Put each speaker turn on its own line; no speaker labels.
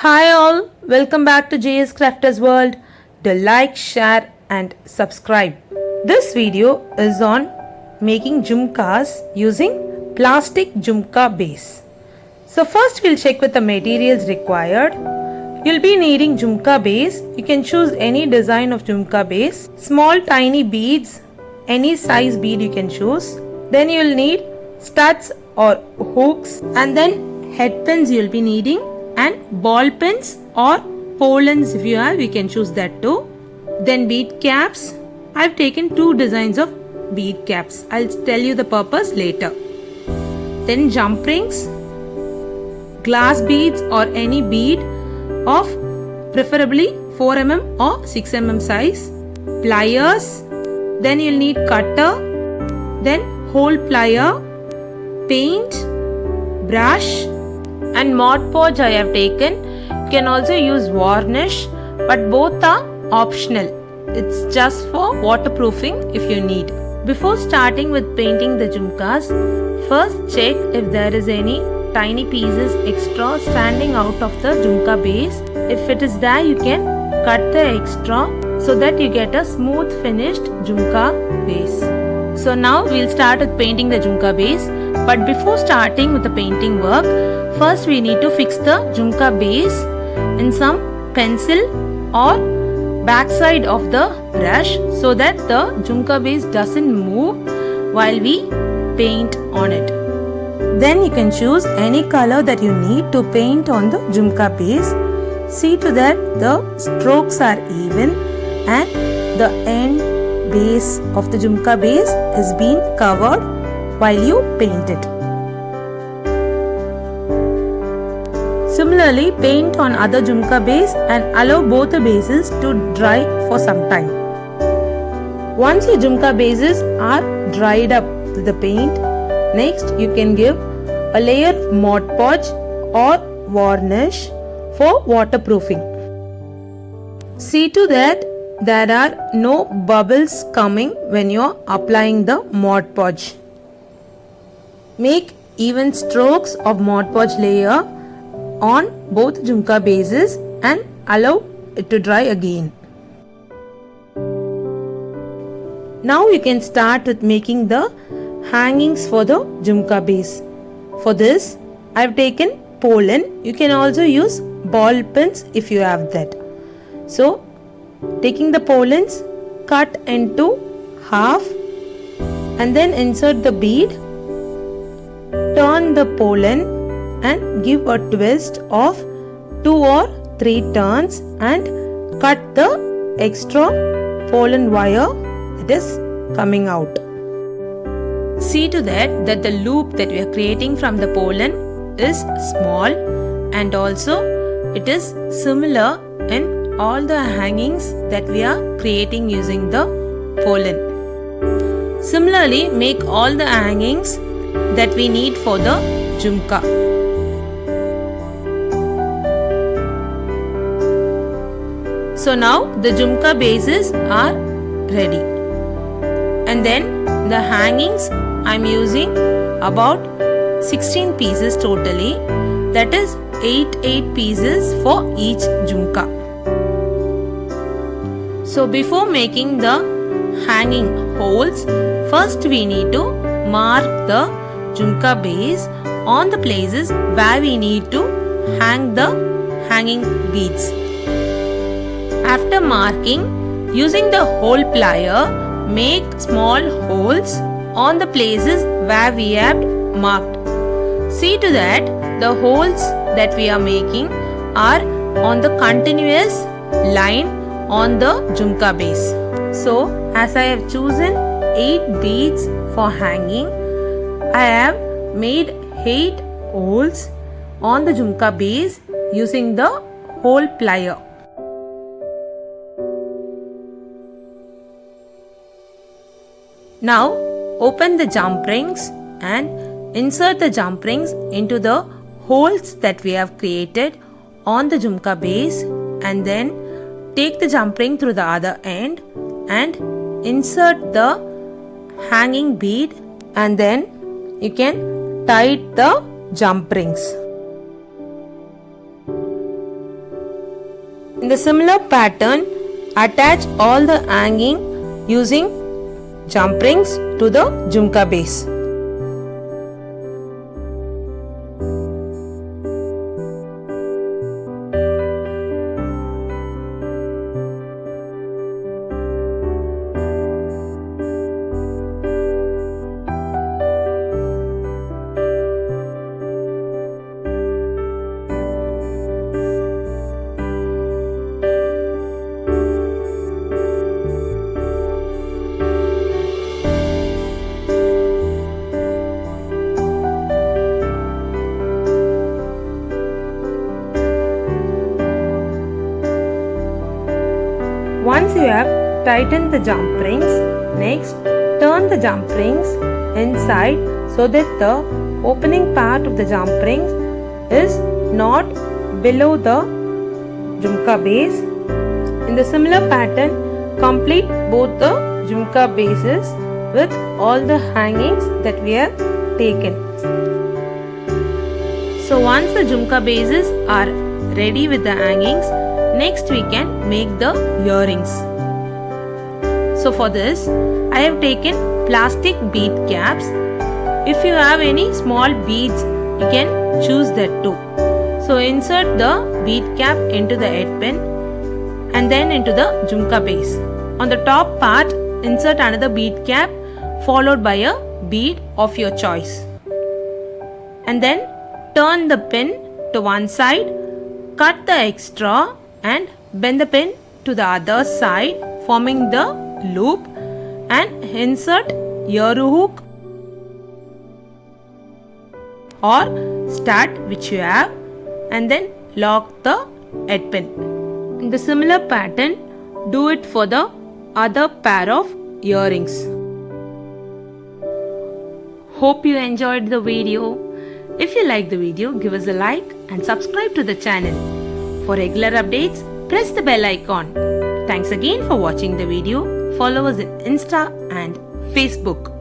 Hi all, welcome back to JS Crafters World. Do like, share and subscribe. This video is on making jhumkas using plastic jhumka base. So first we'll check with the materials required. You'll be needing jhumka base. You can choose any design of jhumka base. Small tiny beads, any size bead you can choose. Then you'll need studs or hooks, and then head pins you'll be needing, and ball pins or polens if you have, you can choose that too. Then bead caps. I've taken two designs of bead caps. I'll tell you the purpose later. Then jump rings, glass beads or any bead of preferably 4 mm or 6 mm size, pliers, then you'll need cutter, then hole plier, paint, brush and Mod Podge I have taken. You can also use varnish, but both are optional. It's just for waterproofing if you need. Before starting with painting the jhumkas, first check if there is any tiny pieces extra standing out of the jhumka base. If it is there, you can cut the extra so that you get a smooth finished jhumka base. So now we'll start with painting the jhumka base. But before starting with the painting work, first we need to fix the jhumka base in some pencil or backside of the brush so that the jhumka base doesn't move while we paint on it. Then you can choose any color that you need to paint on the jhumka base. See to that the strokes are even and the end base of the jhumka base is being covered while you paint it. Similarly, paint on other jhumka base and allow both the bases to dry for some time. Once your jhumka bases are dried up with the paint, next you can give a layer of Mod Podge or varnish for waterproofing. See to that there are no bubbles coming when you are applying the Mod Podge. Make even strokes of Mod Podge layer on both jhumka bases and allow it to dry again. Now you can start with making the hangings for the jhumka base. For this, I have taken pollen. You can also use ball pins if you have that. So, taking the pollens, cut into half and then insert the bead. Turn the pollen and give a twist of 2 or 3 turns and cut the extra pollen wire that is coming out. See to that the loop that we are creating from the pollen is small and also it is similar in all the hangings that we are creating using the pollen. Similarly, make all the hangings that we need for the jhumka. So now the jhumka bases are ready. And then the hangings I am using about 16 pieces totally. That is 8 pieces for each jhumka. So before making the hanging holes, first we need to mark the jhumka base on the places where we need to hang the hanging beads. After marking, using the hole plier, make small holes on the places where we have marked. See to that the holes that we are making are on the continuous line on the jhumka base. So, as I have chosen 8 beads for hanging, I have made 8 holes on the jhumka base using the hole plier. Now, open the jump rings and insert the jump rings into the holes that we have created on the jhumka base, and then take the jump ring through the other end and insert the hanging bead, and then you can tie the jump rings. In the similar pattern, attach all the hanging using jump rings to the jhumka base. Once you have tightened the jump rings, next turn the jump rings inside so that the opening part of the jump rings is not below the jhumka base. In the similar pattern, complete both the jhumka bases with all the hangings that we have taken. So once the jhumka bases are ready with the hangings, next we can make the earrings. So for this, I have taken plastic bead caps. If you have any small beads, you can choose that too. So insert the bead cap into the head pin and then into the jhumka base. On the top part, insert another bead cap followed by a bead of your choice. And then turn the pin to one side, cut the extra and bend the pin to the other side, forming the loop, and insert ear hook or stud which you have, and then lock the head pin. In the similar pattern, do it for the other pair of earrings. Hope you enjoyed the video. If you like the video, give us a like and subscribe to the channel. For regular updates, press the bell icon. Thanks again for watching the video. Follow us on Insta and Facebook.